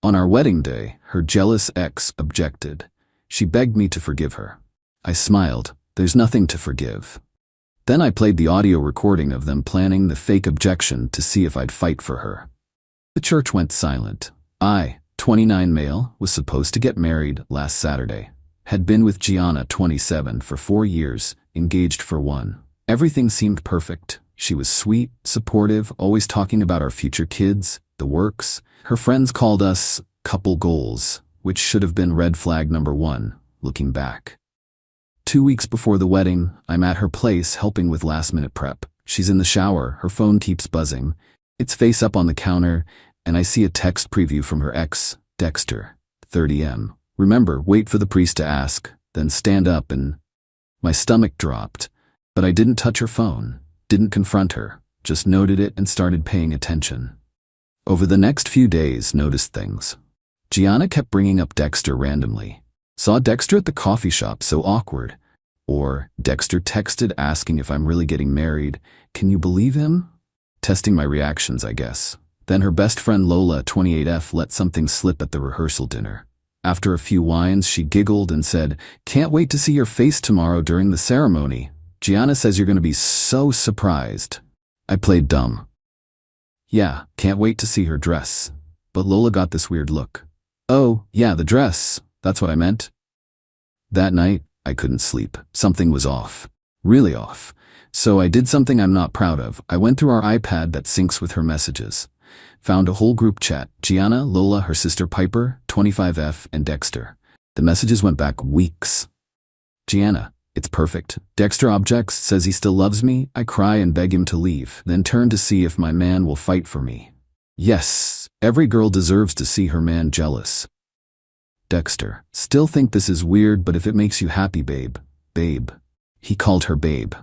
On our wedding day, her jealous ex objected. She begged me to forgive her. I smiled. There's nothing to forgive. Then I played the audio recording of them planning the fake objection to see if I'd fight for her. The church went silent. I, 29 male, was supposed to get married last Saturday. Had been with Gianna, 27, for 4 years, engaged for 1. Everything seemed perfect. She was sweet, supportive, always talking about our future kids, the works. Her friends called us couple goals, which should have been red flag number 1, looking back. 2 weeks before the wedding, I'm at her place helping with last-minute prep. She's in the shower, her phone keeps buzzing. It's face up on the counter, and I see a text preview from her ex, Dexter, 30M. Remember, wait for the priest to ask, then stand up and... My stomach dropped, but I didn't touch her phone, didn't confront her, just noted it and started paying attention. Over the next few days, noticed things. Gianna kept bringing up Dexter randomly. Saw Dexter at the coffee shop, so awkward. Or, Dexter texted asking if I'm really getting married. Can you believe him? Testing my reactions, I guess. Then her best friend Lola, 28F, let something slip at the rehearsal dinner. After a few wines, she giggled and said, "Can't wait to see your face tomorrow during the ceremony. Gianna says you're going to be so surprised." I played dumb. Yeah, can't wait to see her dress. But Lola got this weird look. Oh, yeah, the dress. That's what I meant. That night, I couldn't sleep. Something was off. Really off. So I did something I'm not proud of. I went through our iPad that syncs with her messages. Found a whole group chat. Gianna, Lola, her sister Piper, 25F, and Dexter. The messages went back weeks. Gianna, it's perfect. Dexter objects, says he still loves me. I cry and beg him to leave, then turn to see if my man will fight for me. Yes, every girl deserves to see her man jealous. Dexter, still think this is weird, but if it makes you happy, babe. Babe. He called her babe.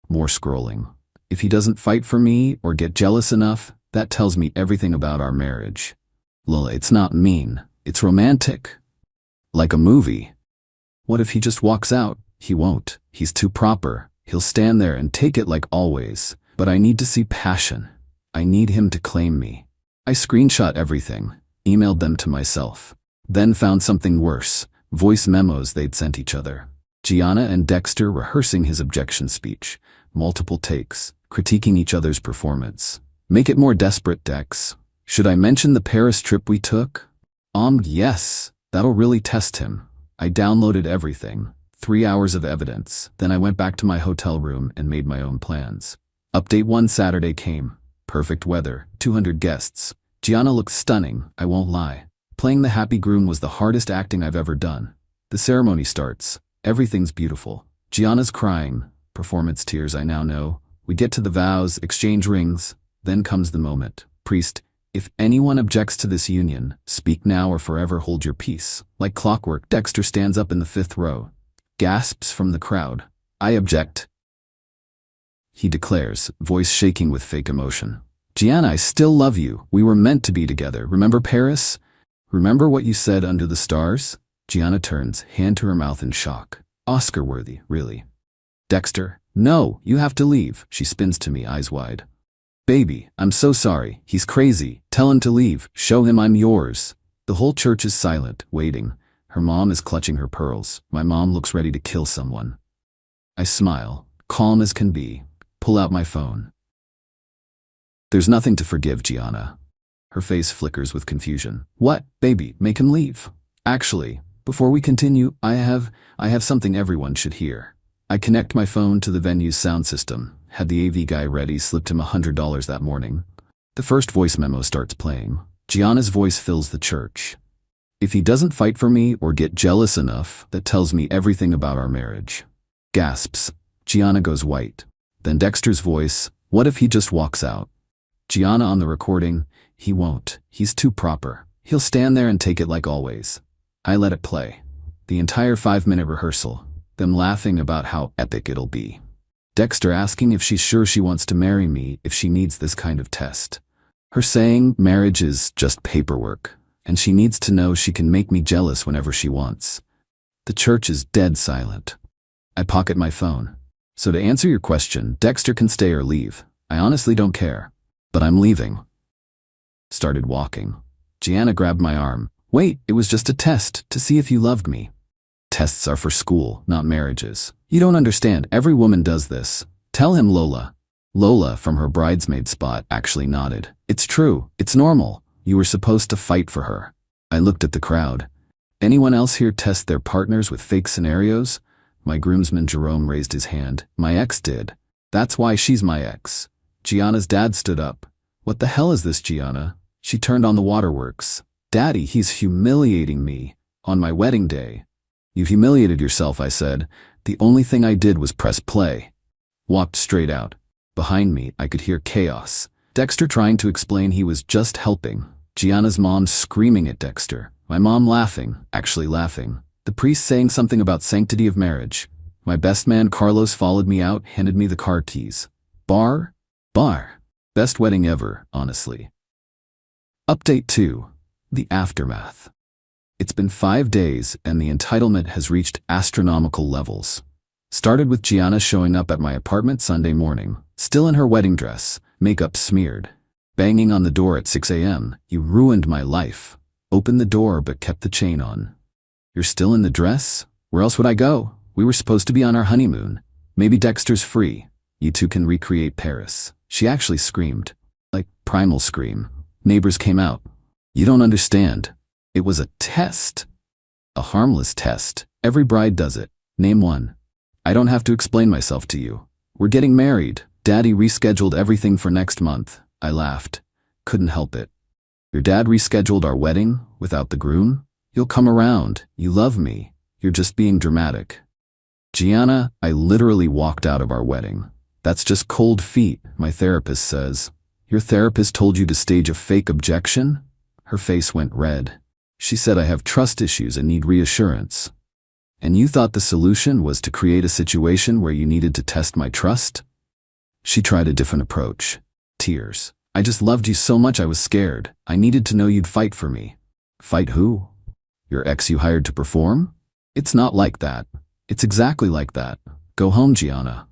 More scrolling. If he doesn't fight for me or get jealous enough, that tells me everything about our marriage. Lola, it's not mean. It's romantic. Like a movie. What if he just walks out? He won't. He's too proper. He'll stand there and take it like always. But I need to see passion. I need him to claim me. I screenshot everything, emailed them to myself. Then found something worse, voice memos they'd sent each other. Gianna and Dexter rehearsing his objection speech, multiple takes, critiquing each other's performance. Make it more desperate, Dex. Should I mention the Paris trip we took? Yes, that'll really test him. I downloaded everything, 3 hours of evidence. Then I went back to my hotel room and made my own plans. Update 1 Saturday came. Perfect weather, 200 guests. Gianna looked stunning, I won't lie. Playing the happy groom was the hardest acting I've ever done. The ceremony starts. Everything's beautiful. Gianna's crying. Performance tears, I now know. We get to the vows, exchange rings. Then comes the moment. Priest, if anyone objects to this union, speak now or forever hold your peace. Like clockwork, Dexter stands up in the 5th row. Gasps from the crowd. I object. He declares, voice shaking with fake emotion. Gianna, I still love you. We were meant to be together. Remember Paris? Remember what you said under the stars? Gianna turns, hand to her mouth in shock. Oscar-worthy, really. Dexter, no, you have to leave. She spins to me, eyes wide. Baby, I'm so sorry. He's crazy. Tell him to leave. Show him I'm yours. The whole church is silent, waiting. Her mom is clutching her pearls. My mom looks ready to kill someone. I smile, calm as can be. Pull out my phone. There's nothing to forgive, Gianna. Her face flickers with confusion. What, baby, make him leave. Actually, before we continue, I have something everyone should hear. I connect my phone to the venue's sound system. Had the AV guy ready, slipped him $100 that morning. The first voice memo starts playing. Gianna's voice fills the church. If he doesn't fight for me or get jealous enough, that tells me everything about our marriage. Gasps. Gianna goes white. Then Dexter's voice, what if he just walks out? Gianna on the recording, he won't. He's too proper. He'll stand there and take it like always. I let it play. The entire 5-minute rehearsal. Them laughing about how epic it'll be. Dexter asking if she's sure she wants to marry me if she needs this kind of test. Her saying marriage is just paperwork, and she needs to know she can make me jealous whenever she wants. The church is dead silent. I pocket my phone. So to answer your question, Dexter can stay or leave. I honestly don't care. But I'm leaving. Started walking. Gianna grabbed my arm. Wait, it was just a test to see if you loved me. Tests are for school, not marriages. You don't understand. Every woman does this. Tell him, Lola. Lola, from her bridesmaid spot, actually nodded. It's true. It's normal. You were supposed to fight for her. I looked at the crowd. Anyone else here test their partners with fake scenarios? My groomsman Jerome raised his hand. My ex did. That's why she's my ex. Gianna's dad stood up. What the hell is this, Gianna? She turned on the waterworks. Daddy, he's humiliating me. On my wedding day. You've humiliated yourself, I said. The only thing I did was press play. Walked straight out. Behind me, I could hear chaos. Dexter trying to explain he was just helping. Gianna's mom screaming at Dexter. My mom laughing, actually laughing. The priest saying something about sanctity of marriage. My best man Carlos followed me out, handed me the car keys. Bar? Best wedding ever, honestly. Update 2. The aftermath. It's been 5 days and the entitlement has reached astronomical levels. Started with Gianna showing up at my apartment Sunday morning, still in her wedding dress, makeup smeared. Banging on the door at 6 a.m. You ruined my life. Opened the door but kept the chain on. You're still in the dress? Where else would I go? We were supposed to be on our honeymoon. Maybe Dexter's free. You two can recreate Paris. She actually screamed. Like primal scream. Neighbors came out. You don't understand. It was a test. A harmless test. Every bride does it. Name one. I don't have to explain myself to you. We're getting married. Daddy rescheduled everything for next month. I laughed. Couldn't help it. Your dad rescheduled our wedding without the groom? You'll come around. You love me. You're just being dramatic. Gianna, I literally walked out of our wedding. That's just cold feet, my therapist says. Your therapist told you to stage a fake objection? Her face went red. She said I have trust issues and need reassurance. And you thought the solution was to create a situation where you needed to test my trust? She tried a different approach. Tears. I just loved you so much I was scared. I needed to know you'd fight for me. Fight who? Your ex you hired to perform? It's not like that. It's exactly like that. Go home, Gianna.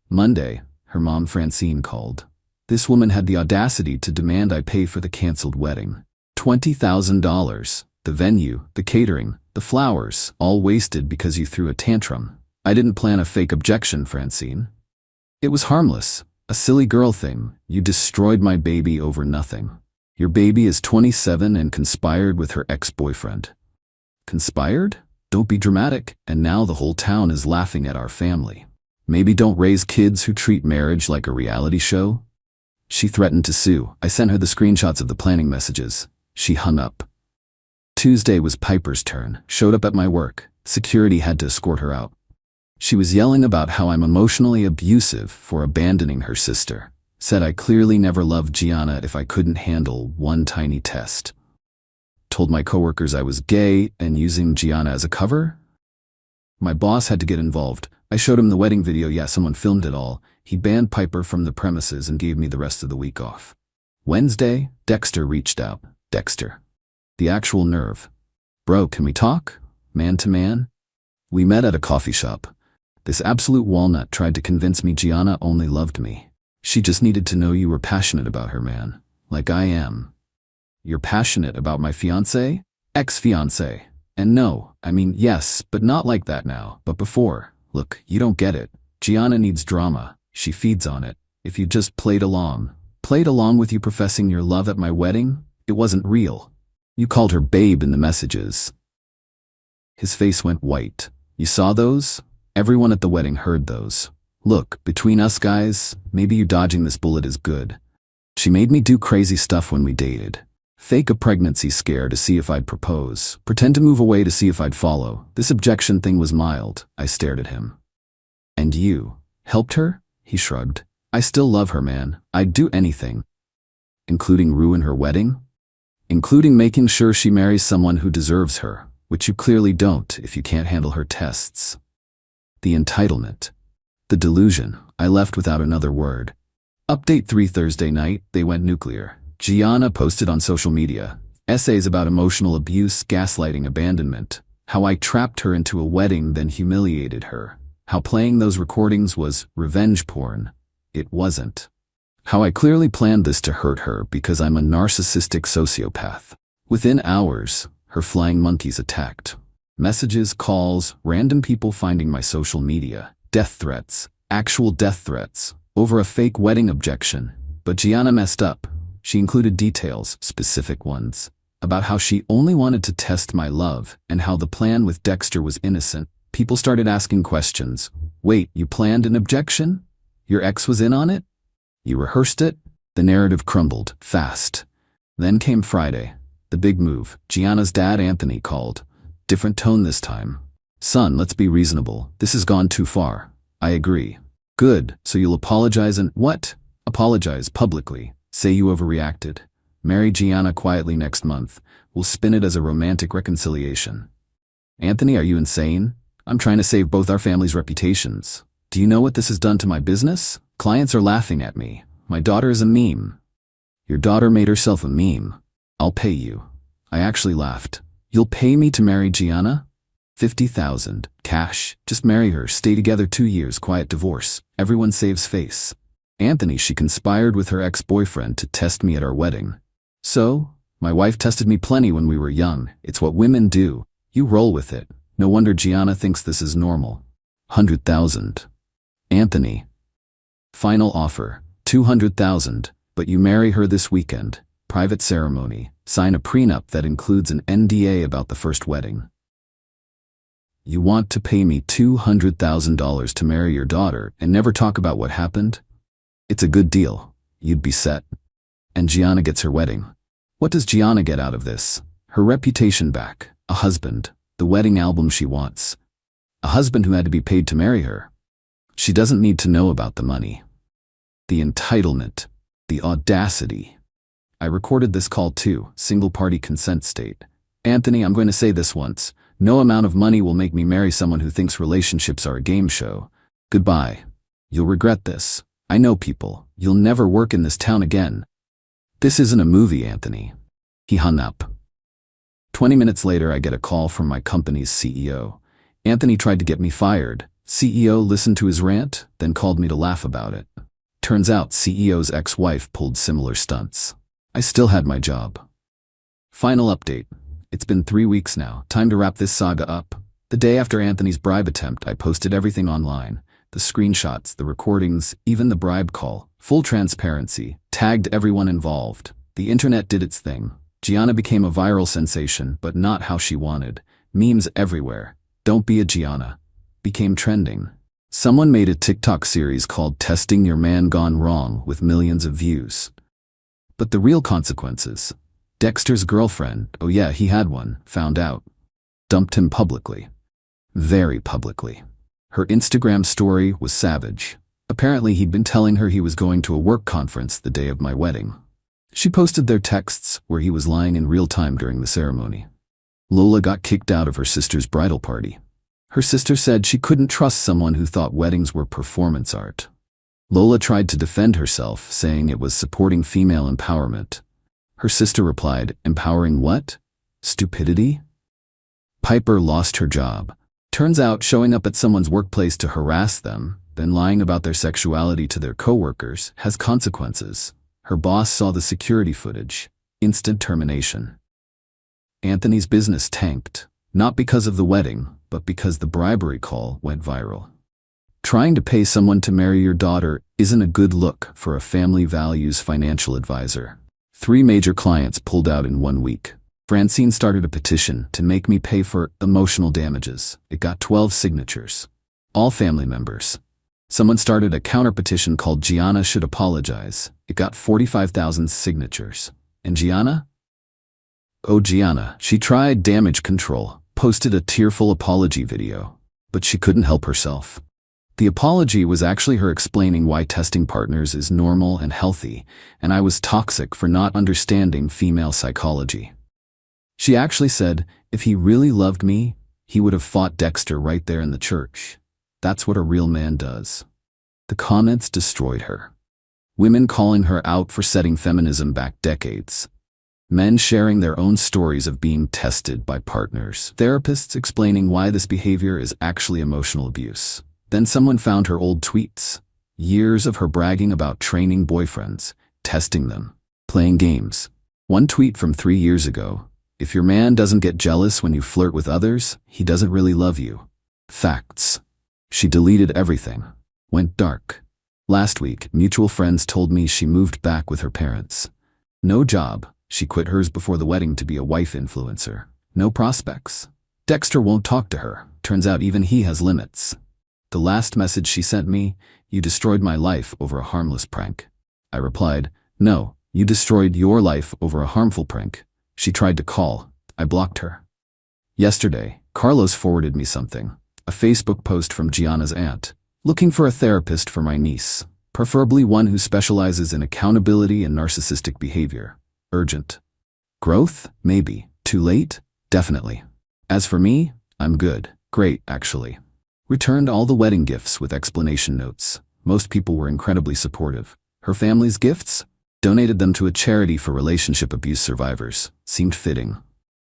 Monday, her mom Francine called. This woman had the audacity to demand I pay for the canceled wedding. $20,000. The venue, the catering, the flowers, all wasted because you threw a tantrum. I didn't plan a fake objection, Francine. It was harmless. A silly girl thing. You destroyed my baby over nothing. Your baby is 27 and conspired with her ex-boyfriend. Conspired? Don't be dramatic. And now the whole town is laughing at our family. Maybe don't raise kids who treat marriage like a reality show? She threatened to sue. I sent her the screenshots of the planning messages. She hung up. Tuesday was Piper's turn. Showed up at my work. Security had to escort her out. She was yelling about how I'm emotionally abusive for abandoning her sister. Said I clearly never loved Gianna if I couldn't handle one tiny test. Told my coworkers I was gay and using Gianna as a cover? My boss had to get involved. I showed him the wedding video. Yeah, someone filmed it all. He banned Piper from the premises and gave me the rest of the week off. Wednesday, Dexter reached out. Dexter. The actual nerve. Bro, can we talk? Man to man? We met at a coffee shop. This absolute walnut tried to convince me Gianna only loved me. She just needed to know you were passionate about her, man. Like I am. You're passionate about my fiancé? Ex-fiancé. And no, I mean yes, but not like that now, but before. Look, you don't get it. Gianna needs drama. She feeds on it. If you just played along with you professing your love at my wedding, it wasn't real. You called her babe in the messages. His face went white. You saw those? Everyone at the wedding heard those. Look, between us guys, maybe you dodging this bullet is good. She made me do crazy stuff when we dated. Fake a pregnancy scare to see if I'd propose. Pretend to move away to see if I'd follow. This objection thing was mild. I stared at him. And you? Helped her? He shrugged. I still love her, man. I'd do anything. Including ruin her wedding? Including making sure she marries someone who deserves her, which you clearly don't if you can't handle her tests. The entitlement. The delusion. I left without another word. Update 3 Thursday night, they went nuclear. Gianna posted on social media. Essays about emotional abuse, gaslighting, abandonment. How I trapped her into a wedding, then humiliated her. How playing those recordings was revenge porn. It wasn't. How I clearly planned this to hurt her because I'm a narcissistic sociopath. Within hours, her flying monkeys attacked. Messages, calls, random people finding my social media, death threats, actual death threats, over a fake wedding objection. But Gianna messed up. She included details, specific ones, about how she only wanted to test my love and how the plan with Dexter was innocent. People started asking questions. Wait, you planned an objection? Your ex was in on it? You rehearsed it? The narrative crumbled, fast. Then came Friday. The big move. Gianna's dad, Anthony, called. Different tone this time. Son, let's be reasonable. This has gone too far. I agree. Good, so you'll apologize and what? Apologize publicly. Say you overreacted. Marry Gianna quietly next month. We'll spin it as a romantic reconciliation. Anthony, are you insane? I'm trying to save both our families' reputations. Do you know what this has done to my business? Clients are laughing at me. My daughter is a meme. Your daughter made herself a meme. I'll pay you. I actually laughed. You'll pay me to marry Gianna? 50,000, cash, just marry her, stay together 2 years, quiet divorce. Everyone saves face. Anthony, she conspired with her ex-boyfriend to test me at our wedding. So, my wife tested me plenty when we were young. It's what women do. You roll with it. No wonder Gianna thinks this is normal. 100,000. Anthony. Final offer, 200,000, but you marry her this weekend. Private ceremony. Sign a prenup that includes an NDA about the first wedding. You want to pay me $200,000 to marry your daughter and never talk about what happened? It's a good deal. You'd be set. And Gianna gets her wedding. What does Gianna get out of this? Her reputation back, a husband, the wedding album she wants. A husband who had to be paid to marry her. She doesn't need to know about the money. The entitlement, the audacity. I recorded this call too, single-party consent state. Anthony, I'm going to say this once. No amount of money will make me marry someone who thinks relationships are a game show. Goodbye. You'll regret this. I know people. You'll never work in this town again. This isn't a movie, Anthony. He hung up. 20 minutes later, I get a call from my company's CEO. Anthony tried to get me fired. CEO listened to his rant, then called me to laugh about it. Turns out CEO's ex-wife pulled similar stunts. I still had my job. Final update. It's been 3 weeks now. Time to wrap this saga up. The day after Anthony's bribe attempt, I posted everything online. The screenshots, the recordings, even the bribe call. Full transparency. Tagged everyone involved. The internet did its thing. Gianna became a viral sensation, but not how she wanted. Memes everywhere. Don't be a Gianna. Became trending. Someone made a TikTok series called Testing Your Man Gone Wrong with millions of views. But the real consequences. Dexter's girlfriend, oh yeah, he had one, found out. Dumped him publicly. Very publicly. Her Instagram story was savage. Apparently he'd been telling her he was going to a work conference the day of my wedding. She posted their texts where he was lying in real time during the ceremony. Lola got kicked out of her sister's bridal party. Her sister said she couldn't trust someone who thought weddings were performance art. Lola tried to defend herself, saying it was supporting female empowerment. Her sister replied, empowering what? Stupidity? Piper lost her job. Turns out showing up at someone's workplace to harass them, then lying about their sexuality to their coworkers, has consequences. Her boss saw the security footage. Instant termination. Anthony's business tanked, not because of the wedding, but because the bribery call went viral. Trying to pay someone to marry your daughter isn't a good look for a family values financial advisor. 3 major clients pulled out in 1 week. Francine started a petition to make me pay for emotional damages. It got 12 signatures. All family members. Someone started a counter-petition called Gianna Should Apologize. It got 45,000 signatures. And Gianna? Oh, Gianna. She tried damage control, posted a tearful apology video, but she couldn't help herself. The apology was actually her explaining why testing partners is normal and healthy, and I was toxic for not understanding female psychology. She actually said, if he really loved me, he would have fought Dexter right there in the church. That's what a real man does. The comments destroyed her. Women calling her out for setting feminism back decades. Men sharing their own stories of being tested by partners. Therapists explaining why this behavior is actually emotional abuse. Then someone found her old tweets. Years of her bragging about training boyfriends, testing them, playing games. One tweet from 3 years ago, If your man doesn't get jealous when you flirt with others, he doesn't really love you. Facts. She deleted everything. Went dark. Last week, mutual friends told me she moved back with her parents. No job. She quit hers before the wedding to be a wife influencer. No prospects. Dexter won't talk to her. Turns out even he has limits. The last message she sent me, "You destroyed my life over a harmless prank." I replied, "No, you destroyed your life over a harmful prank." She tried to call. I blocked her. Yesterday, Carlos forwarded me something. A Facebook post from Gianna's aunt. Looking for a therapist for my niece. Preferably one who specializes in accountability and narcissistic behavior. Urgent. Growth? Maybe. Too late? Definitely. As for me, I'm good. Great, actually. Returned all the wedding gifts with explanation notes. Most people were incredibly supportive. Her family's gifts? Donated them to a charity for relationship abuse survivors. Seemed fitting.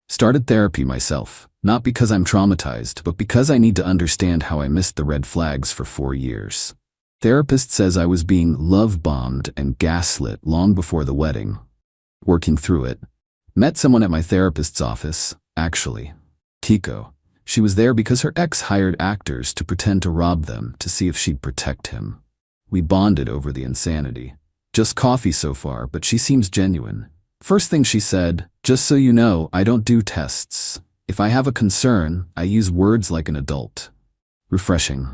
Started therapy myself. Not because I'm traumatized, but because I need to understand how I missed the red flags for 4 years. Therapist says I was being love-bombed and gaslit long before the wedding. Working through it. Met someone at my therapist's office, actually. Kiko. She was there because her ex hired actors to pretend to rob them to see if she'd protect him. We bonded over the insanity. Just coffee so far, but she seems genuine. First thing she said, "Just so you know, I don't do tests. If I have a concern, I use words like an adult." Refreshing.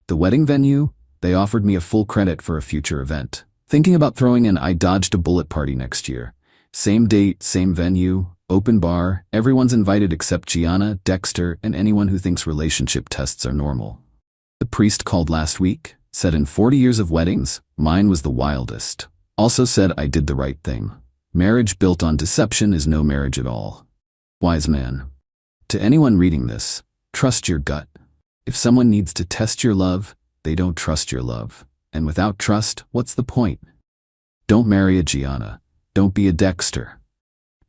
The wedding venue? They offered me a full credit for a future event. Thinking about throwing an I dodged a bullet party next year. Same date, same venue, open bar, everyone's invited except Gianna, Dexter, and anyone who thinks relationship tests are normal. The priest called last week, said in 40 years of weddings, mine was the wildest. Also said I did the right thing. Marriage built on deception is no marriage at all. Wise man. To anyone reading this, trust your gut. If someone needs to test your love, they don't trust your love. And without trust, what's the point? Don't marry a Gianna. Don't be a Dexter.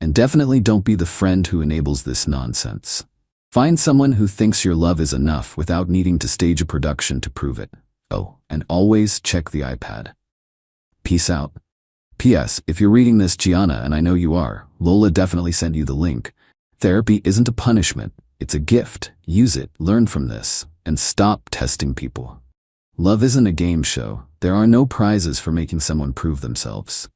And definitely don't be the friend who enables this nonsense. Find someone who thinks your love is enough without needing to stage a production to prove it. Oh, and always check the iPad. Peace out. P.S. If you're reading this, Gianna, and I know you are, Lola definitely sent you the link. Therapy isn't a punishment. It's a gift. Use it, learn from this, and stop testing people. Love isn't a game show. There are no prizes for making someone prove themselves.